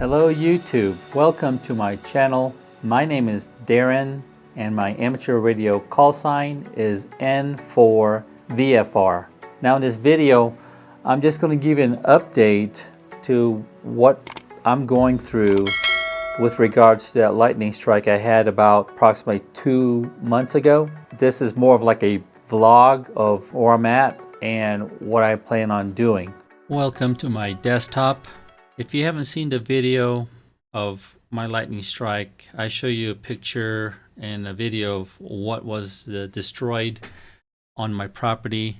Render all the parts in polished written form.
Hello YouTube, welcome to my channel. My name is Darren and my amateur radio call sign is N4VFR. Now in this video, I'm just going to give you an update to what I'm going through with regards to that lightning strike I had about approximately 2 months ago. This is more of like a vlog of where I'm at and what I plan on doing. Welcome to my desktop. If you haven't seen the video of my lightning strike, I show you a picture and a video of what was destroyed on my property.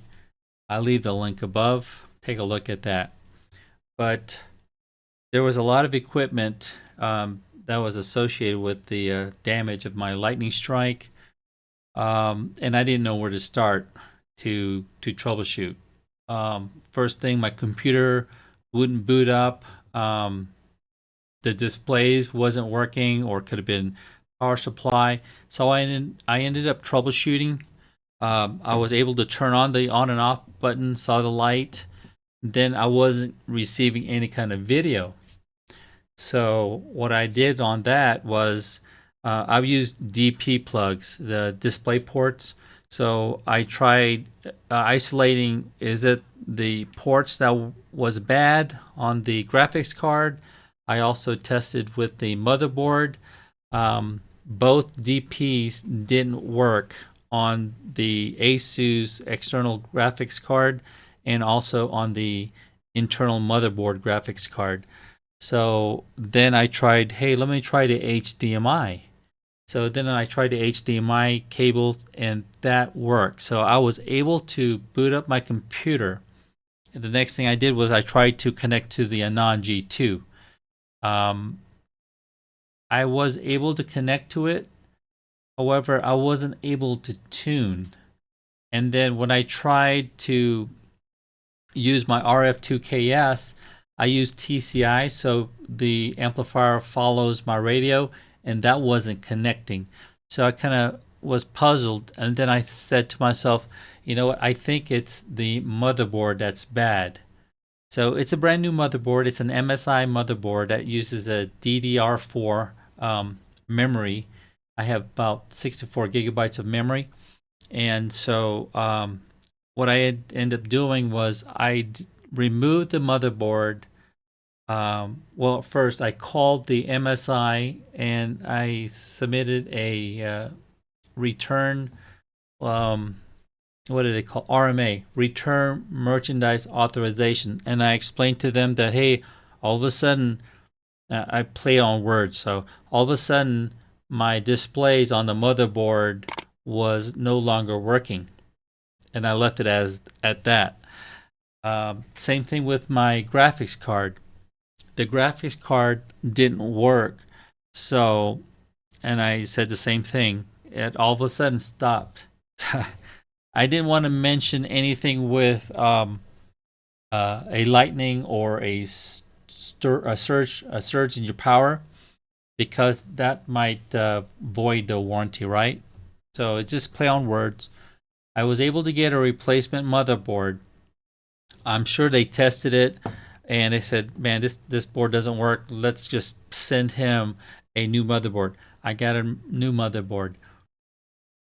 I'll leave the link above. Take a look at that. But there was a lot of equipment that was associated with the damage of my lightning strike, and I didn't know where to start to troubleshoot. First thing, my computer wouldn't boot up. The displays wasn't working, or could have been power supply. So I ended up troubleshooting. I was able to turn on the on and off button, saw the light. Then I wasn't receiving any kind of video. So what I did on that was I used DP plugs, the display ports. So I tried isolating, is it the ports that was bad on the graphics card. I also tested with the motherboard. Both DPs didn't work on the ASUS external graphics card and also on the internal motherboard graphics card. So then I tried, hey, let me try the HDMI. So then I tried the HDMI cable and that worked. So I was able to boot up my computer. And the next thing I did was I tried to connect to the Anan G2. I was able to connect to it. However, I wasn't able to tune. And then when I tried to use my RF2KS, I used TCI, so the amplifier follows my radio, and that wasn't connecting. So I kind of was puzzled, and then I said to myself, you know what, I think it's the motherboard that's bad. So it's a brand new motherboard. It's an MSI motherboard that uses a DDR4 memory. I have about 64 gigabytes of memory. And so what I ended up doing was I removed the motherboard. Well, first I called the MSI and I submitted a return, what do they call, RMA, return merchandise authorization. And I explained to them that, hey, all of a sudden, I play on words. So all of a sudden, my displays on the motherboard was no longer working. And I left it at that. Same thing with my graphics card. The graphics card didn't work. So, and I said the same thing. It all of a sudden stopped. I didn't want to mention anything with a lightning or a surge in your power, because that might void the warranty, right? So it's just play on words. I was able to get a replacement motherboard. I'm sure they tested it and they said, man, this board doesn't work. Let's just send him a new motherboard. I got a new motherboard.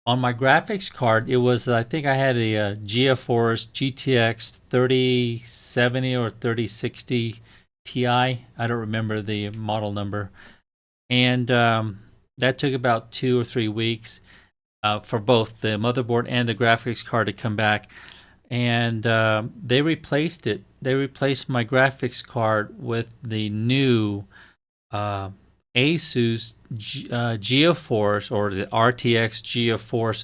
On my graphics card, it was, I think I had a GeForce GTX 3070 or 3060 Ti. I don't remember the model number. And that took about 2 or 3 weeks for both the motherboard and the graphics card to come back. And they replaced it. They replaced my graphics card with the new ASUS GeForce, or the RTX GeForce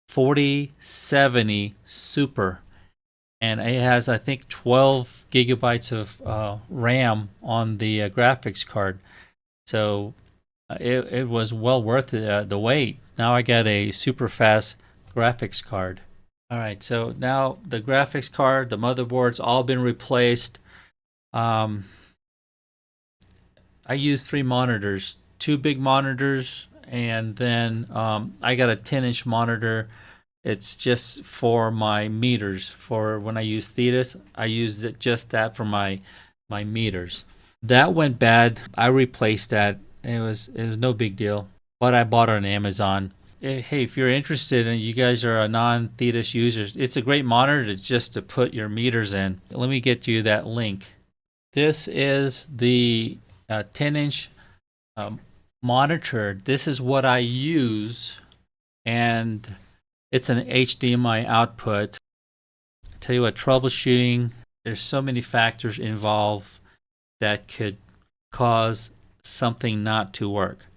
4070 Super, and it has, I think, 12 gigabytes of RAM on the graphics card. So it was well worth the wait. Now I got a super fast graphics card. All right, so now the graphics card, the motherboard's all been replaced. I use 3 monitors, 2 big monitors, and then I got a 10-inch monitor. It's just for my meters. For when I use Thetis, I use just that for my meters. That went bad. I replaced that. It was no big deal. But I bought it on Amazon. Hey, if you're interested and you guys are a non-Thetis users, it's a great monitor just to put your meters in. Let me get you that link. This is the 10-inch monitor. This is what I use, and it's an HDMI output. I tell you what, troubleshooting, there's so many factors involved that could cause something not to work.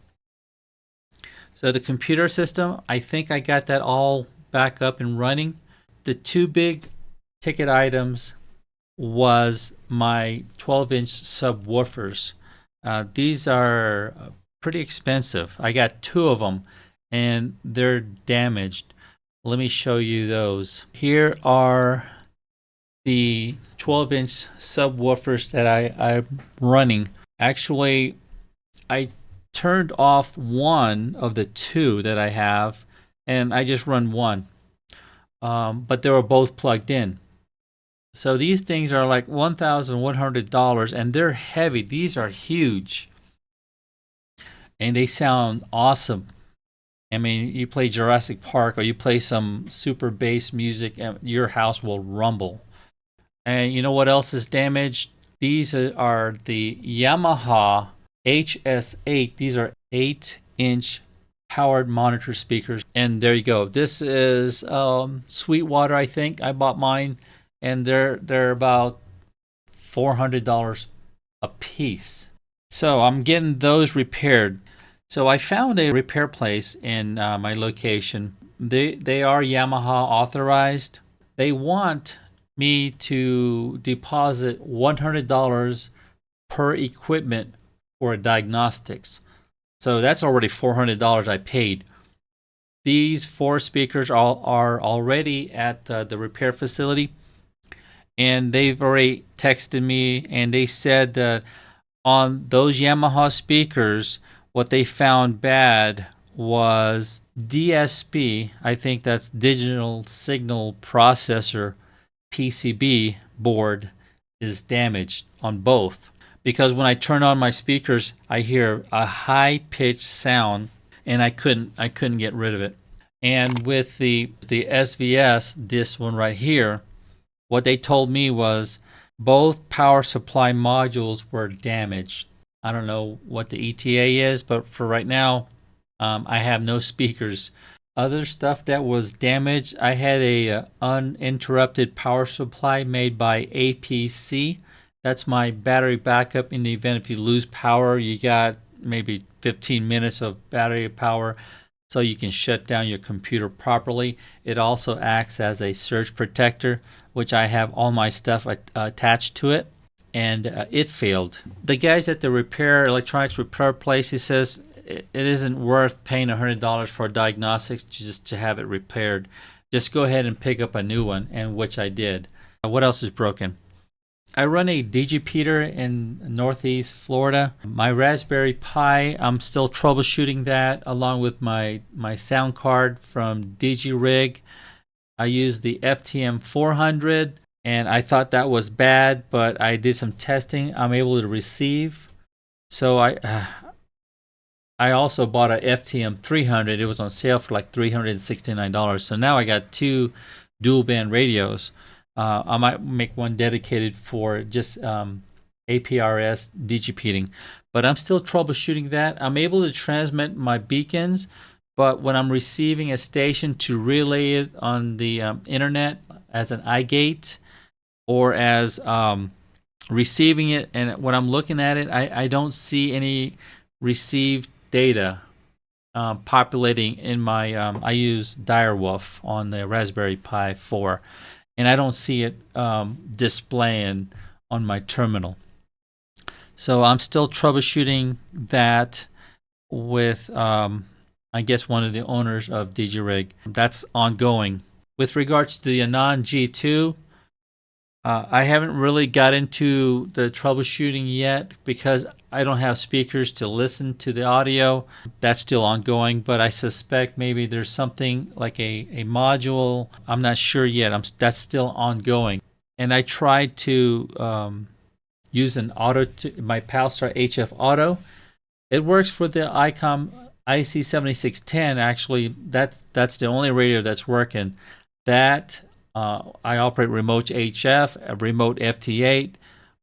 So the computer system, I think I got that all back up and running. The two big ticket items was my 12-inch subwoofers. These are pretty expensive. I got two of them and they're damaged. Let me show you those. Here are the 12-inch subwoofers that I'm running. Actually, I turned off one of the two that I have, and I just run one. But they were both plugged in. So these things are like $1,100, and they're heavy. These are huge, and they sound awesome. I mean, you play Jurassic Park or you play some super bass music, and your house will rumble. And you know what else is damaged? These are the Yamaha HS8. These are 8-inch powered monitor speakers. And there you go. This is Sweetwater, I think. I bought mine, and they're about $400 a piece. So I'm getting those repaired. So I found a repair place in my location. They are Yamaha authorized. They want me to deposit $100 per equipment for diagnostics. So that's already $400 I paid. These 4 speakers are already at the repair facility, and they've already texted me, and they said that on those Yamaha speakers, what they found bad was DSP, I think that's digital signal processor PCB board, is damaged on both. Because when I turn on my speakers, I hear a high-pitched sound, and I couldn't get rid of it. And with the SVS, this one right here, what they told me was both power supply modules were damaged. I don't know what the ETA is, but for right now, I have no speakers. Other stuff that was damaged, I had a uninterrupted power supply made by APC. That's my battery backup in the event if you lose power. You got maybe 15 minutes of battery power so you can shut down your computer properly. It also acts as a surge protector, which I have all my stuff attached to it, and it failed. The guys at the electronics repair place, he says it isn't worth paying $100 for diagnostics just to have it repaired. Just go ahead and pick up a new one, and which I did. What else is broken? I run a digipeater in Northeast Florida. My Raspberry Pi, I'm still troubleshooting that along with my sound card from DigiRig. I used the FTM 400, and I thought that was bad, but I did some testing. I'm able to receive. So I also bought a FTM 300. It was on sale for like $369. So now I got 2 dual band radios. I might make one dedicated for just APRS digipeating, but I'm still troubleshooting that. I'm able to transmit my beacons, but when I'm receiving a station to relay it on the internet as an iGate or as receiving it, and when I'm looking at it, I don't see any received data populating in my I use Direwolf on the Raspberry Pi 4, and I don't see it displaying on my terminal. So I'm still troubleshooting that with I guess one of the owners of DigiRig. That's ongoing. With regards to the Anan G2, I haven't really got into the troubleshooting yet because I don't have speakers to listen to the audio. That's still ongoing, but I suspect maybe there's something like a module. I'm not sure yet. That's still ongoing. And I tried to using my Palstar HF Auto. It works for the ICOM IC7610. Actually, that's the only radio that's working. That I operate remote HF, a remote FT8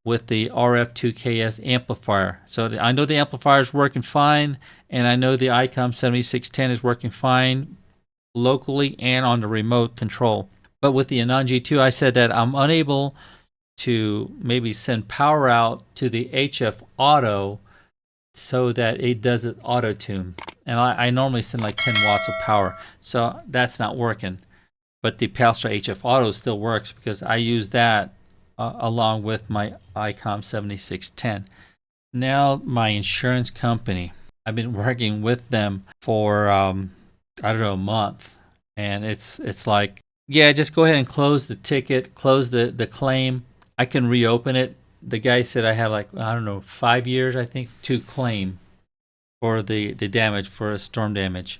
with the RF2KS amplifier. So I know the amplifier is working fine, and I know the ICOM 7610 is working fine locally and on the remote control. But with the Anan G2, I said that I'm unable to maybe send power out to the HF Auto so that it does it auto tune. And I normally send like 10 watts of power, so that's not working. But the Palstar HF Auto still works because I use that along with my ICOM 7610. Now my insurance company, I've been working with them for I don't know, a month, and it's like, yeah, just go ahead and close the ticket, close the claim. I can reopen it. The guy said I have like, I don't know, 5 years, I think, to claim for the damage, for a storm damage,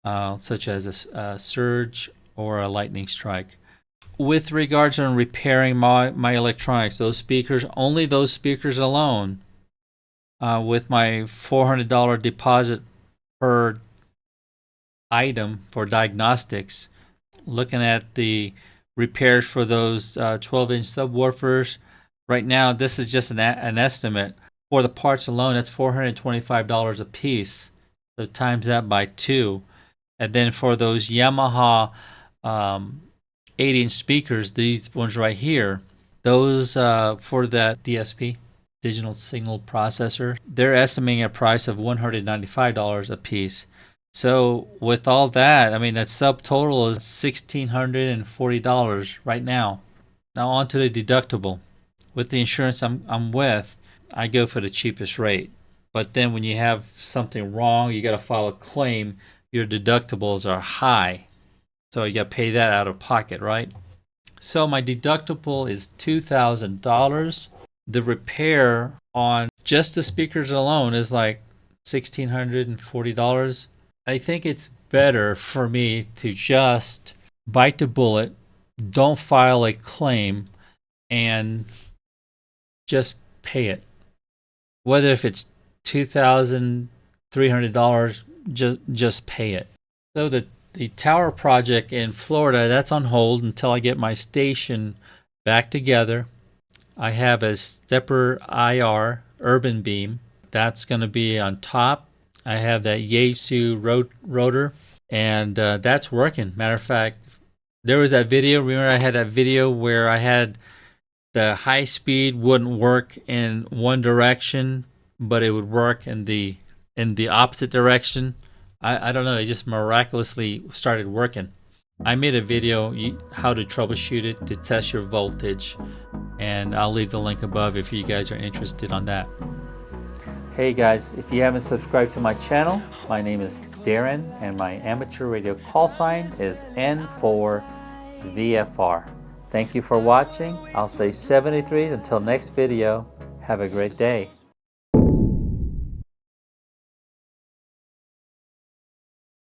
such as a surge or a lightning strike. With regards to repairing my electronics, those speakers, only those speakers alone, with my $400 deposit per item for diagnostics, looking at the repairs for those 12-inch subwoofers, right now this is just an estimate. For the parts alone, that's $425 a piece. So times that by 2. And then for those Yamaha 8-inch speakers, these ones right here, those for that DSP, digital signal processor, they're estimating a price of $195 a piece. So with all that, I mean, that subtotal is $1,640 right now. Now on to the deductible. With the insurance I'm with, I go for the cheapest rate. But then when you have something wrong, you got to file a claim, your deductibles are high. So you got to pay that out of pocket, right? So my deductible is $2,000. The repair on just the speakers alone is like $1,640. I think it's better for me to just bite the bullet, don't file a claim, and just pay it. Whether if it's $2,300, just pay it. So the tower project in Florida, that's on hold until I get my station back together. I have a stepper IR urban beam. That's going to be on top. I have that Yaesu rotor, and that's working. Matter of fact, there was that video. Remember I had that video where I had the high speed wouldn't work in one direction, but it would work in the opposite direction. I don't know. It just miraculously started working. I made a video how to troubleshoot it to test your voltage, and I'll leave the link above if you guys are interested on that. Hey guys, if you haven't subscribed to my channel, my name is Darren and my amateur radio call sign is N4VFR. Thank you for watching. I'll say 73 until next video. Have a great day.